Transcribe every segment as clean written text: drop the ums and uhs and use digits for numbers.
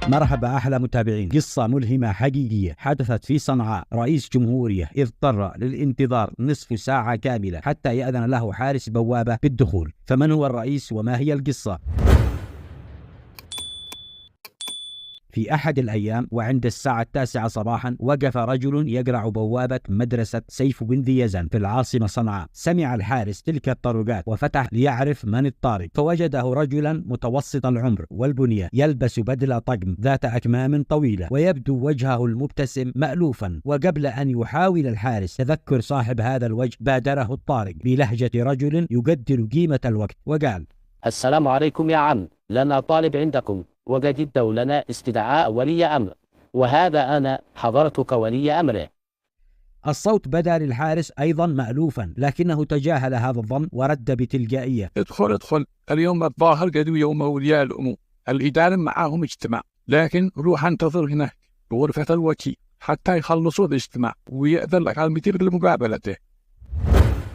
مرحبا أحلى متابعين. قصة ملهمة حقيقية حدثت في صنعاء. رئيس جمهورية اضطر للانتظار نصف ساعة كاملة حتى يأذن له حارس بوابة بالدخول. فمن هو الرئيس وما هي القصة؟ في أحد الأيام وعند الساعة 9 صباحا وقف رجل يقرع بوابة مدرسة سيف بن ذي يزن في العاصمة صنعاء. سمع الحارس تلك الطرقات وفتح ليعرف من الطارق، فوجده رجلا متوسط العمر والبنية يلبس بدلة طقم ذات أكمام طويلة ويبدو وجهه المبتسم مألوفا. وقبل أن يحاول الحارس تذكر صاحب هذا الوجه بادره الطارق بلهجة رجل يقدر قيمة الوقت وقال: السلام عليكم يا عم، لنا طالب عندكم وقد ادوا لنا استدعاء ولي أمر، وهذا أنا حضرتك ولي أمره. الصوت بدا للحارس أيضا مألوفا، لكنه تجاهل هذا الظن ورد بتلقائية: ادخل، اليوم الظاهر قدوا يوم أولياء الأمور، الإدارة معاهم اجتماع، لكن روح انتظر هناك بغرفة الوكيل حتى يخلصوا الاجتماع ويأذن لك على المدير لمقابلته.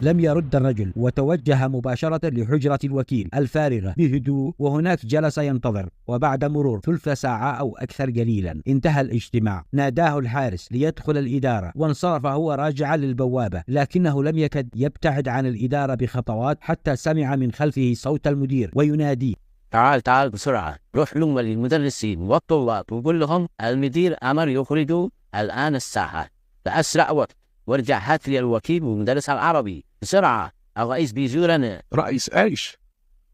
لم يرد الرجل وتوجه مباشرة لحجرة الوكيل الفارغة بهدوء، وهناك جلس ينتظر. وبعد مرور ثلث ساعة أو أكثر قليلا انتهى الاجتماع. ناداه الحارس ليدخل الإدارة وانصرف هو راجعا للبوابة، لكنه لم يكد يبتعد عن الإدارة بخطوات حتى سمع من خلفه صوت المدير وينادي: تعال بسرعة، روح لهم للمدرسين والطلاب وقول لهم المدير أمر يخرجوا الآن الساحة بأسرع وقت، وارجع هات لي الوكيل والمدرس العربي بسرعة، الرئيس بيزورنا. رئيس ايش؟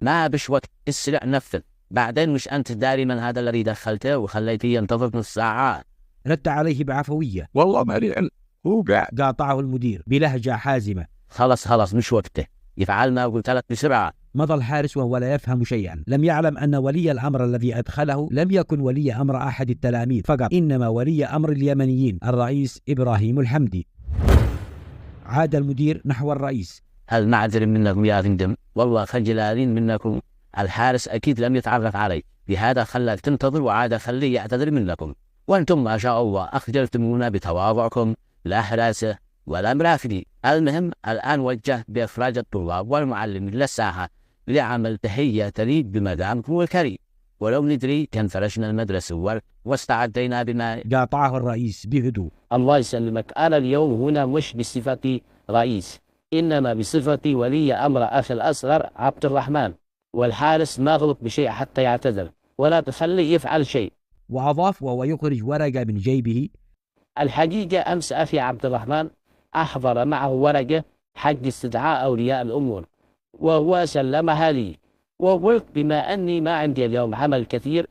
ما بش وقت، اسرع نفذ، بعدين مش أنت داري من هذا الذي دخلته وخليته ينتظر نص ساعة؟ رد عليه بعفوية: والله ما لي علم، هو قاعد. قاطعه المدير بلهجة حازمة: خلص مش وقته، يفعل ما قلت لك بسرعة. مضى الحارس وهو لا يفهم شيئا. لم يعلم أن ولي الأمر الذي أدخله لم يكن ولي أمر أحد التلاميذ فقط، إنما ولي أمر اليمنيين الرئيس إبراهيم الحمدي. عاد المدير نحو الرئيس: هل معذر منكم يا فندم؟ والله خجلانين منكم، الحارس أكيد لم يتعرف علي، بهذا خلاك تنتظر وعاد خليه يعتذر منكم، وأنتم ما شاء الله أخجلتمونا بتواضعكم، لا حراسة ولا مرافقين. المهم الآن وجه بإخراج الطلاب والمعلمين للساحة لعمل تحية تليق بمدامكم الكريم، ولو ندري كان فرشنا المدرسة واستعدينا بما. قاطعه الرئيس بهدوء: الله يسلمك، أنا اليوم هنا مش بصفتي رئيس، إنما بصفتي ولي أمر أخي الأصغر عبد الرحمن، والحارس ما غلط بشيء حتى يعتذر، ولا تخليه يفعل شيء. وأضاف وهو يخرج ورقة من جيبه: الحقيقة أمس أخي عبد الرحمن أحضر معه ورقة حق استدعاء أولياء الأمور، وهو سلمها لي، وقلت بما أني ما عندي اليوم عمل كثير